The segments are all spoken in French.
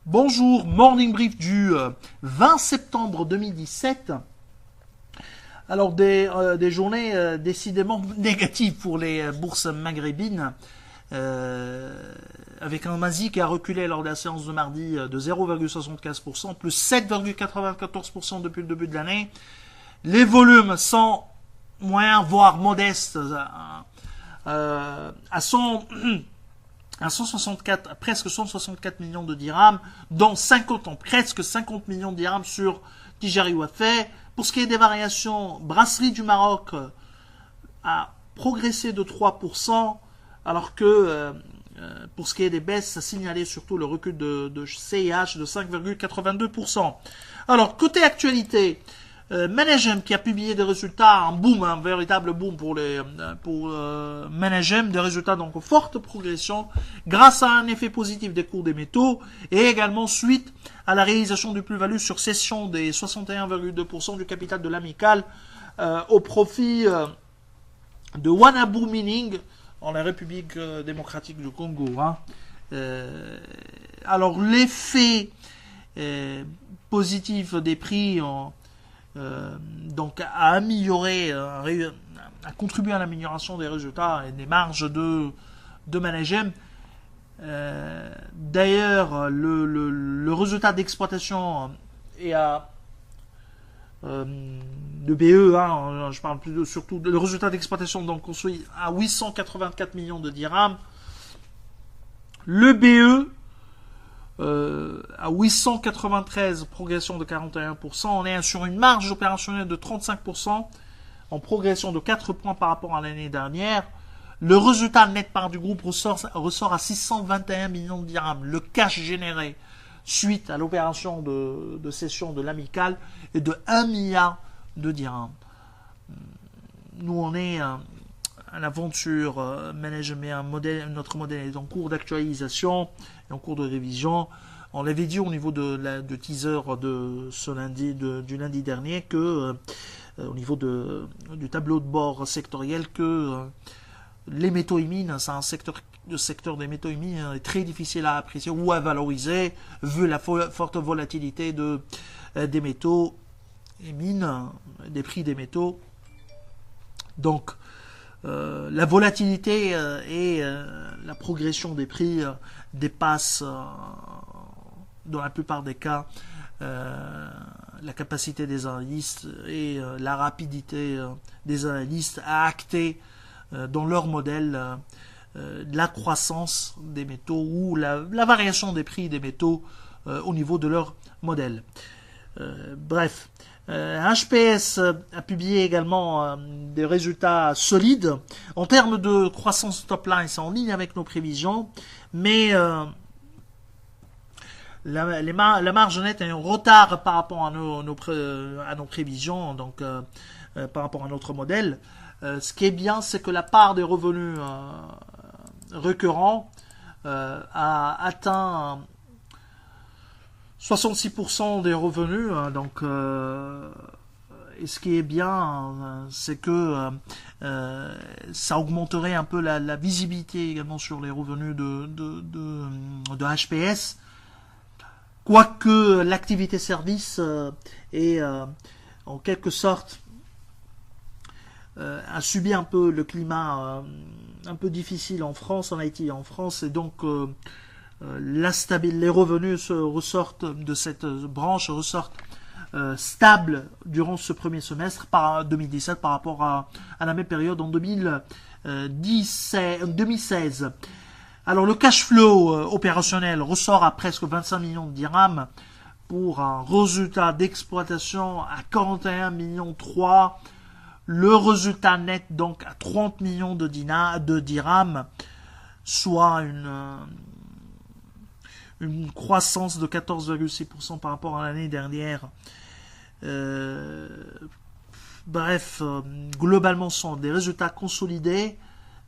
Bonjour, Morning Brief du 20 septembre 2017. Alors des journées décidément négatives pour les bourses maghrébines, avec un Mazi qui a reculé lors de la séance de mardi de 0,75%, plus 7,94% depuis le début de l'année. Les volumes sont moyens, voire modestes, à 164, presque 164 millions de dirhams, dont presque 50 millions de dirhams sur Tijari Wafé. Pour ce qui est des variations, Brasserie du Maroc a progressé de 3%, alors que pour ce qui est des baisses, ça signalait surtout le recul de CIH de 5,82%. Alors, côté actualité, Managem qui a publié des résultats, un boom, un véritable boom pour Managem, des résultats donc forte progression grâce à un effet positif des cours des métaux et également suite à la réalisation du plus-value sur cession des 61,2% du capital de l'Amical au profit de Wanabu Mining en la République démocratique du Congo. Alors l'effet positif des prix donc a contribué à l'amélioration des résultats et des marges de Managem. D'ailleurs, le résultat d'exploitation est à de BE, je parle surtout le résultat d'exploitation donc construit à 884 millions de dirhams. Le BE à 893, progression de 41%. On est sur une marge opérationnelle de 35%, en progression de 4 points par rapport à l'année dernière. Le résultat net part du groupe ressort à 621 millions de dirhams. Le cash généré suite à l'opération de cession de l'Amical est de 1 milliard de dirhams. Nous, on est à l'aventure management, notre modèle est en cours d'actualisation et en cours de révision. On l'avait dit au niveau de teaser de ce lundi, du lundi dernier, que au niveau du tableau de bord sectoriel, que les métaux et mines, c'est le secteur des métaux et mines est très difficile à apprécier ou à valoriser, vu la forte volatilité des métaux et mines, des prix des métaux. Donc, la volatilité et la progression des prix dépassent, dans la plupart des cas, la capacité des analystes et la rapidité des analystes à acter dans leur modèle la croissance des métaux ou la variation des prix des métaux au niveau de leur modèle. Bref. HPS a publié également des résultats solides. En termes de croissance top line, c'est en ligne avec nos prévisions, mais la marge nette est en retard par rapport à nos prévisions, donc par rapport à notre modèle. Ce qui est bien, c'est que la part des revenus récurrents a atteint 66% des revenus, donc et ce qui est bien, c'est que ça augmenterait un peu la visibilité également sur les revenus de HPS, quoique l'activité service est en quelque sorte a subi un peu le climat un peu difficile en France, en Haïti, en France, et donc les revenus ressortent de cette branche stables durant ce premier semestre 2017 par rapport à la même période en 2016. Alors le cash flow opérationnel ressort à presque 25 millions de dirhams pour un résultat d'exploitation à 41 millions 3. Le résultat net donc à 30 millions de dirhams, soit une croissance de 14,6% par rapport à l'année dernière. Globalement, ce sont des résultats consolidés,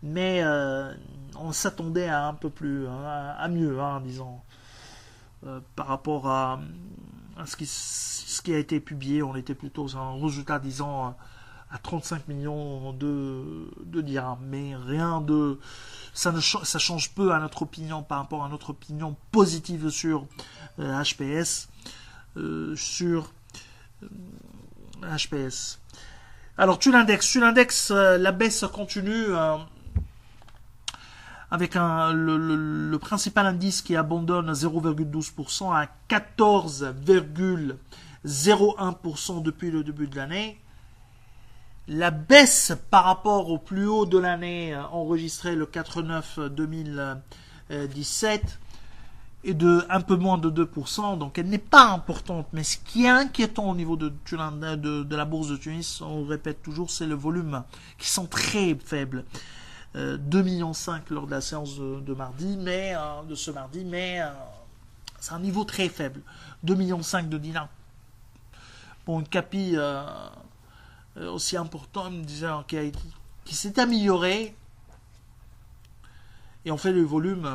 mais on s'attendait à un peu plus, à mieux, disons, par rapport à ce qui a été publié. On était plutôt sur un résultat, disons, à 35 millions de dirhams. Mais rien de... Ça change peu à notre opinion par rapport à notre opinion positive sur HPS. Sur HPS. Alors, tu l'index, la baisse continue avec le principal indice qui abandonne 0,12% à 14,01% depuis le début de l'année. La baisse par rapport au plus haut de l'année enregistré le 4/9 2017 est de un peu moins de 2%, donc elle n'est pas importante. Mais ce qui est inquiétant au niveau de la bourse de Tunis, on le répète toujours, c'est le volume, qui sont très faibles. 2,5 millions lors de la séance de mardi, de ce mardi, mais c'est un niveau très faible. 2,5 millions de dinars. Pour une capi aussi importante, disons, qui s'est améliorée, et on fait le volume,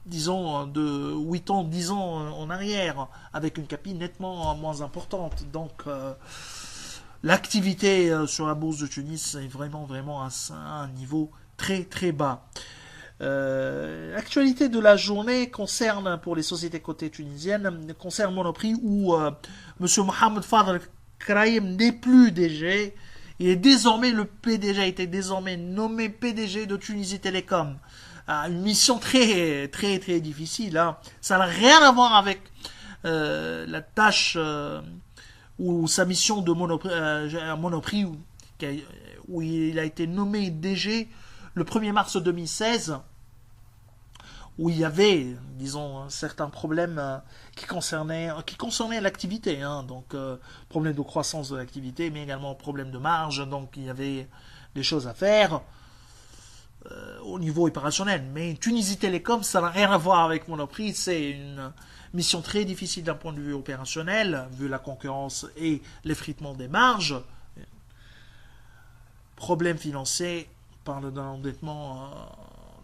disons, de 8 ans, 10 ans en arrière, avec une capi nettement moins importante. Donc, l'activité sur la bourse de Tunis est vraiment à un niveau très très bas. L'actualité de la journée concerne, pour les sociétés cotées tunisiennes, concerne Monoprix où Monsieur Mohamed Fadel Kraïm n'est plus DG. Il est désormais le PDG, a été désormais nommé PDG de Tunisie Télécom. Une mission très très très difficile. Hein. Ça n'a rien à voir avec la tâche ou sa mission de Monoprix où il a été nommé DG le 1er mars 2016, où il y avait, disons, certains problèmes qui concernaient l'activité, hein, donc problème de croissance de l'activité, mais également problème de marge, donc il y avait des choses à faire au niveau opérationnel. Mais Tunisie Télécom, ça n'a rien à voir avec Monoprix, c'est une mission très difficile d'un point de vue opérationnel, vu la concurrence et l'effritement des marges. Problème financier, on parle d'un endettement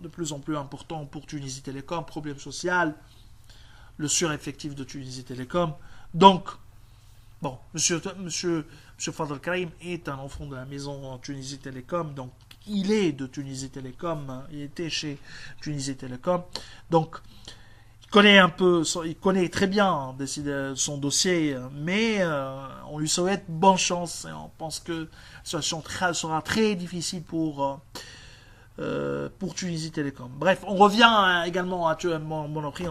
de plus en plus important pour Tunisie Télécom, problème social, le sureffectif de Tunisie Télécom. Donc, bon, monsieur Fadel Kraïm est un enfant de la maison Tunisie Télécom, donc il est de Tunisie Télécom, il était chez Tunisie Télécom, donc il connaît très bien son dossier, mais on lui souhaite bonne chance et on pense que la situation sera très difficile pour Tunisie Télécom. Bref, on revient également à Monoprix,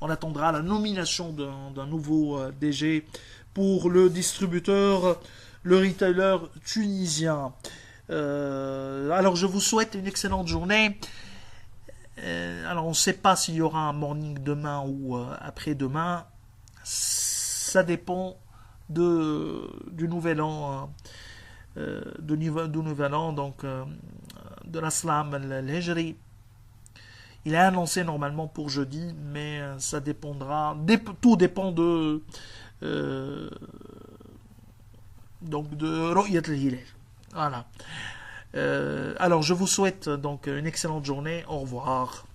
on attendra la nomination d'un nouveau DG pour le distributeur, le retailer tunisien. Alors je vous souhaite une excellente journée. Alors on ne sait pas s'il y aura un morning demain ou après-demain. Ça dépend du nouvel an, du nouvel an, donc de l'Aslam al-Hijri. Il est annoncé normalement pour jeudi, mais ça dépendra. Tout dépend donc de Ru'yat al-Hilal. Voilà. Alors je vous souhaite donc une excellente journée. Au revoir.